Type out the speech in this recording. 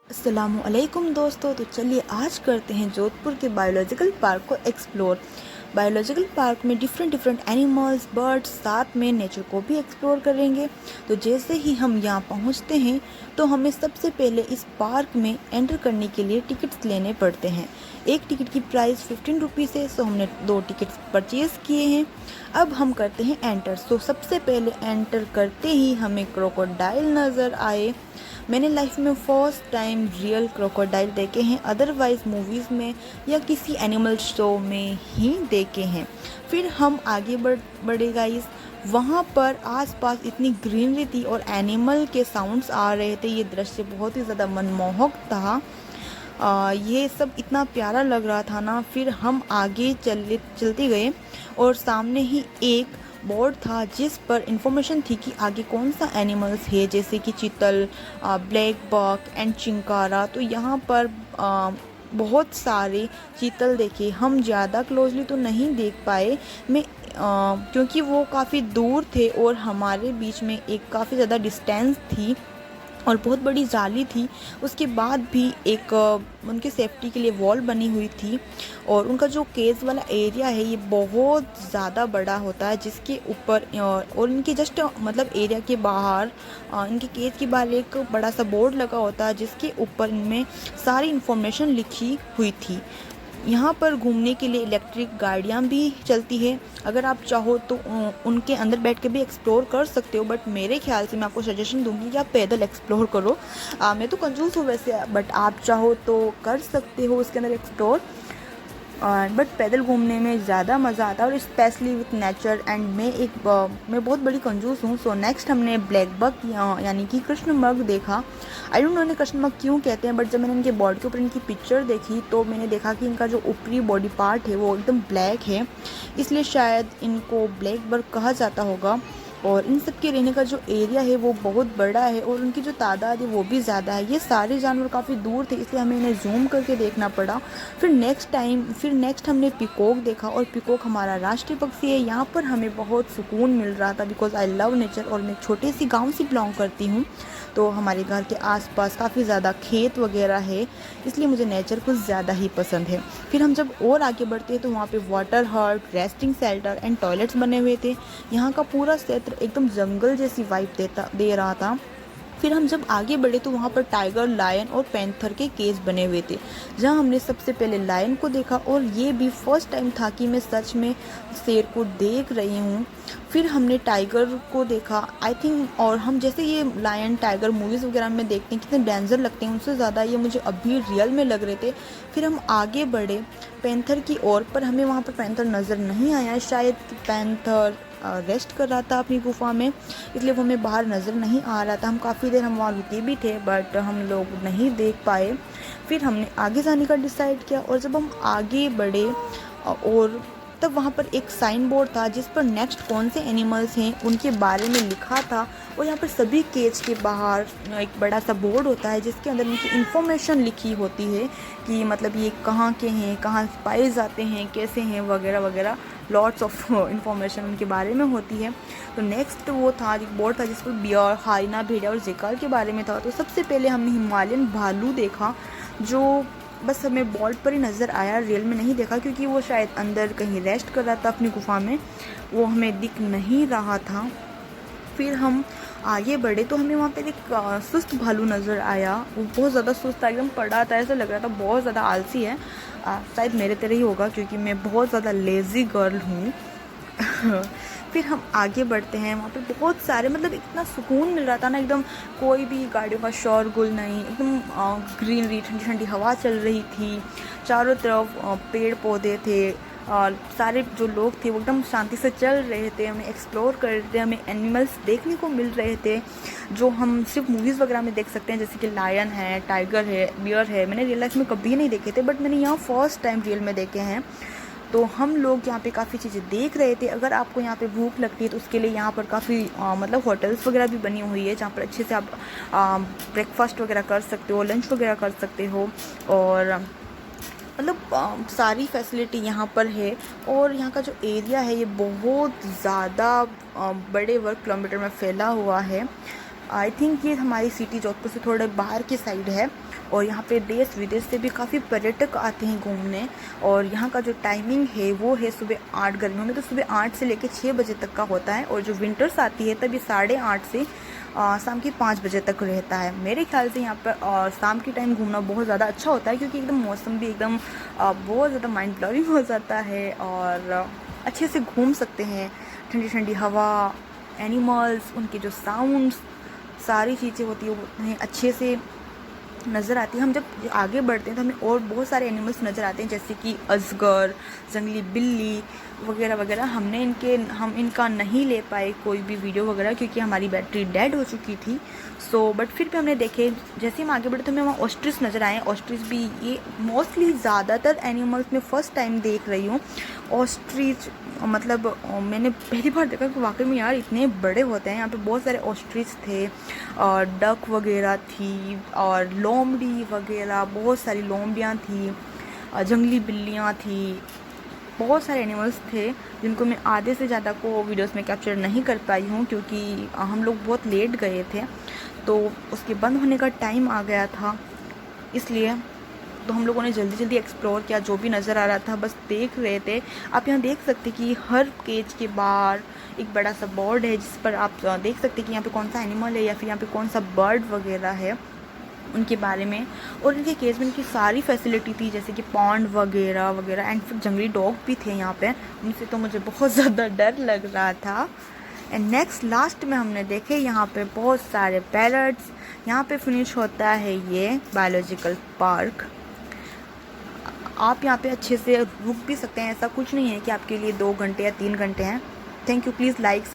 अस्सलामुअलैकुम दोस्तों। तो चलिए आज करते हैं जोधपुर के बायोलॉजिकल पार्क को एक्सप्लोर। बायोलॉजिकल पार्क में डिफरेंट डिफरेंट एनिमल्स, बर्ड्स, साथ में नेचर को भी एक्सप्लोर करेंगे। तो जैसे ही हम यहाँ पहुँचते हैं तो हमें सबसे पहले इस पार्क में एंटर करने के लिए टिकट्स लेने पड़ते हैं। एक टिकट की प्राइस 15 रुपीज़ है। सो हमने 2 टिकट्स परचेज़ किए हैं। अब हम करते हैं एंटर। सो सबसे पहले एंटर करते ही हमें क्रोकोडाइल नज़र आए। मैंने लाइफ में फर्स्ट टाइम रियल क्रोकोडाइल देखे हैं, अदरवाइज़ मूवीज़ में या किसी एनिमल शो में ही देखे हैं। फिर हम आगे बढ़े गाइस। वहाँ पर आसपास इतनी ग्रीनरी थी और एनिमल के साउंड्स आ रहे थे। ये दृश्य बहुत ही ज़्यादा मनमोहक था। ये सब इतना प्यारा लग रहा था ना। फिर हम आगे चलते गए और सामने ही एक बोर्ड था जिस पर इंफॉर्मेशन थी कि आगे कौन सा एनिमल्स है, जैसे कि चीतल, ब्लैक बक एंड चिंकारा। तो यहाँ पर बहुत सारे चीतल देखे। हम ज़्यादा क्लोजली तो नहीं देख पाए क्योंकि वो काफ़ी दूर थे और हमारे बीच में एक काफ़ी ज़्यादा डिस्टेंस थी और बहुत बड़ी जाली थी। उसके बाद भी एक उनके सेफ्टी के लिए वॉल बनी हुई थी। और उनका जो केज वाला एरिया है ये बहुत ज़्यादा बड़ा होता है, जिसके ऊपर और इनके जस्ट मतलब एरिया के बाहर इनके केज के बाहर एक बड़ा सा बोर्ड लगा होता है जिसके ऊपर इनमें सारी इन्फॉर्मेशन लिखी हुई थी। यहाँ पर घूमने के लिए इलेक्ट्रिक गाड़ियाँ भी चलती है। अगर आप चाहो तो उनके अंदर बैठ के भी एक्सप्लोर कर सकते हो, बट मेरे ख्याल से मैं आपको सजेशन दूंगी कि आप पैदल एक्सप्लोर करो। मैं तो कंजूस हूँ वैसे, बट आप चाहो तो कर सकते हो उसके अंदर एक्सप्लोर। बट पैदल घूमने में ज़्यादा मज़ा आता है और स्पेशली विथ नेचर। एंड मैं बहुत बड़ी कंजूस हूँ। सो नेक्स्ट हमने ब्लैक बक यानी कि कृष्ण मृग देखा। आई डोंट नो इन्हें कृष्ण मृग क्यों कहते हैं, बट जब मैंने इनके बॉडी के ऊपर इनकी पिक्चर देखी तो मैंने देखा कि इनका जो ऊपरी बॉडी पार्ट है वो एकदम ब्लैक है, इसलिए शायद इनको ब्लैक बक कहा जाता होगा। और इन सब के रहने का जो एरिया है वो बहुत बड़ा है और उनकी जो तादाद है वो भी ज़्यादा है। ये सारे जानवर काफ़ी दूर थे, इसलिए हमें इन्हें जूम करके देखना पड़ा। फिर नेक्स्ट हमने पिकॉक देखा और पिकॉक हमारा राष्ट्रीय पक्षी है। यहाँ पर हमें बहुत सुकून मिल रहा था बिकॉज आई लव नेचर और मैं छोटे सी गाँव से बिलोंग करती हूँ। तो हमारे घर के आसपास काफ़ी ज़्यादा खेत वगैरह है, इसलिए मुझे नेचर कुछ ज़्यादा ही पसंद है। फिर हम जब और आगे बढ़ते हैं तो वहाँ पे वाटर हट, रेस्टिंग शेल्टर एंड टॉयलेट्स बने हुए थे। यहाँ का पूरा क्षेत्र एकदम जंगल जैसी वाइब दे रहा था। फिर हम जब आगे बढ़े तो वहाँ पर टाइगर, लायन और पैंथर के केज बने हुए थे, जहाँ हमने सबसे पहले लायन को देखा और ये भी फर्स्ट टाइम था कि मैं सच में शेर को देख रही हूँ। फिर हमने टाइगर को देखा आई थिंक, और हम जैसे ये लायन टाइगर मूवीज़ वगैरह में देखते हैं कितने डेंजर लगते हैं, उनसे ज़्यादा ये मुझे अभी रियल में लग रहे थे। फिर हम आगे बढ़े पैंथर की ओर, पर हमें वहाँ पर पैंथर नज़र नहीं आया। शायद पैंथर रेस्ट कर रहा था अपनी गुफा में, इसलिए वो हमें बाहर नज़र नहीं आ रहा था। हम काफ़ी देर हम वहाँ रुके भी थे बट हम लोग नहीं देख पाए। फिर हमने आगे जाने का डिसाइड किया और जब हम आगे बढ़े और तब वहाँ पर एक साइन बोर्ड था जिस पर नेक्स्ट कौन से एनिमल्स हैं उनके बारे में लिखा था। और यहाँ पर सभी केज के बाहर एक बड़ा सा बोर्ड होता है जिसके अंदर उनकी इन्फॉर्मेशन लिखी होती है कि मतलब ये कहाँ के हैं, कहाँ पाए जाते हैं, कैसे हैं वगैरह वगैरह। लॉट्स ऑफ इन्फॉर्मेशन उनके बारे में होती है। तो नेक्स्ट वो था एक बोर्ड था जिस पर बियर, हाइना, भेड़िया और जेकाल के बारे में था। तो सबसे पहले हमने हिमालयन भालू देखा, जो बस हमें बोर्ड पर ही नज़र आया, रियल में नहीं देखा क्योंकि वो शायद अंदर कहीं रेस्ट कर रहा था अपनी गुफा में, वो हमें दिख नहीं रहा था। फिर हम आगे बढ़े तो हमें वहाँ पर एक सुस्त भालू नज़र आया। वो बहुत ज़्यादा सुस्त था, एकदम पड़ा था, ऐसा लग रहा था बहुत ज़्यादा आलसी है। शायद मेरे तरह ही होगा क्योंकि मैं बहुत ज़्यादा लेज़ी गर्ल हूँ। फिर हम आगे बढ़ते हैं, वहाँ पे बहुत सारे मतलब इतना सुकून मिल रहा था ना, एकदम कोई भी गाड़ियों का शोरगुल नहीं, एकदम ग्रीनरी, ठंडी ठंडी हवा चल रही थी, चारों तरफ पेड़ पौधे थे और सारे जो लोग थे वो एकदम शांति से चल रहे थे, हमें एक्सप्लोर कर रहे थे, हमें एनिमल्स देखने को मिल रहे थे जो हम सिर्फ मूवीज़ वगैरह में देख सकते हैं, जैसे कि लायन है, टाइगर है, बियर है। मैंने रियल लाइफ में कभी नहीं देखे थे बट मैंने यहाँ फर्स्ट टाइम रियल में देखे हैं। तो हम लोग यहाँ पे काफ़ी चीज़ें देख रहे थे। अगर आपको यहाँ पे भूख लगती है तो उसके लिए यहाँ पर काफ़ी मतलब होटल्स वगैरह भी बनी हुई है जहाँ पर अच्छे से आप ब्रेकफास्ट वगैरह कर सकते हो, लंच वगैरह कर सकते हो और मतलब सारी फैसिलिटी यहाँ पर है। और यहाँ का जो एरिया है ये बहुत ज़्यादा बड़े वर्ग किलोमीटर में फैला हुआ है। आई थिंक ये हमारी सिटी जोधपुर से थोड़े बाहर की साइड है और यहाँ पे देश विदेश से भी काफ़ी पर्यटक आते हैं घूमने। और यहाँ का जो टाइमिंग है वो है सुबह 8, गर्मियों में तो सुबह 8 से लेकर 6 बजे तक का होता है, और जो विंटर्स आती है तभी 8:30 से शाम के 5 बजे तक रहता है। मेरे ख्याल से यहाँ पर शाम के टाइम घूमना बहुत ज़्यादा अच्छा होता है, क्योंकि एकदम मौसम भी एकदम बहुत ज़्यादा माइंड ब्लोइंग हो जाता है और अच्छे से घूम सकते हैं। ठंडी ठंडी हवा, एनिमल्स, उनके जो साउंड्स, सारी चीज़ें होती है वो उन्हें अच्छे से नज़र आती है। हम जब आगे बढ़ते हैं तो हमें और बहुत सारे एनिमल्स नज़र आते हैं, जैसे कि अजगर, जंगली बिल्ली वगैरह वगैरह। हम इनका नहीं ले पाए कोई भी वीडियो वगैरह, क्योंकि हमारी बैटरी डेड हो चुकी थी। बट फिर भी हमने देखे, जैसे हम आगे बढ़े तो हमें वहाँ ऑस्ट्रिच नज़र आए। ऑस्ट्रिच भी, ये मोस्टली ज़्यादातर एनिमल्स में फ़र्स्ट टाइम देख रही हूँ ऑस्ट्रिच। मतलब मैंने पहली बार देखा कि वाकई में यार इतने बड़े होते हैं। यहाँ पे बहुत सारे ऑस्ट्रिच थे और डक वगैरह थी और लोमड़ी वगैरह, बहुत सारी लोमड़ियाँ थी, जंगली बिल्लियाँ थी, बहुत सारे एनिमल्स थे जिनको मैं आधे से ज़्यादा को वीडियोस में कैप्चर नहीं कर पाई हूँ, क्योंकि हम लोग बहुत लेट गए थे तो उसके बंद होने का टाइम आ गया था, इसलिए तो हम लोगों ने जल्दी जल्दी एक्सप्लोर किया। जो भी नज़र आ रहा था बस देख रहे थे। आप यहाँ देख सकते कि हर केज के बाहर एक बड़ा सा बोर्ड है, जिस पर आप देख सकते कि यहाँ पे कौन सा एनिमल है या फिर यहाँ पे कौन सा बर्ड वगैरह है उनके बारे में। और इनके केज में इनकी सारी फैसिलिटी थी, जैसे कि पॉन्ड वगैरह वगैरह, एंड फिर जंगली डॉग भी थे यहाँ पे। उनसे तो मुझे बहुत ज़्यादा डर लग रहा था। एंड नेक्स्ट लास्ट में हमने देखे यहाँ पे बहुत सारे पैरट्स। यहाँ पे फिनिश होता है ये बायोलॉजिकल पार्क। आप यहाँ पे अच्छे से रुक भी सकते हैं, ऐसा कुछ नहीं है कि आपके लिए 2 घंटे या 3 घंटे हैं। Thank you, please like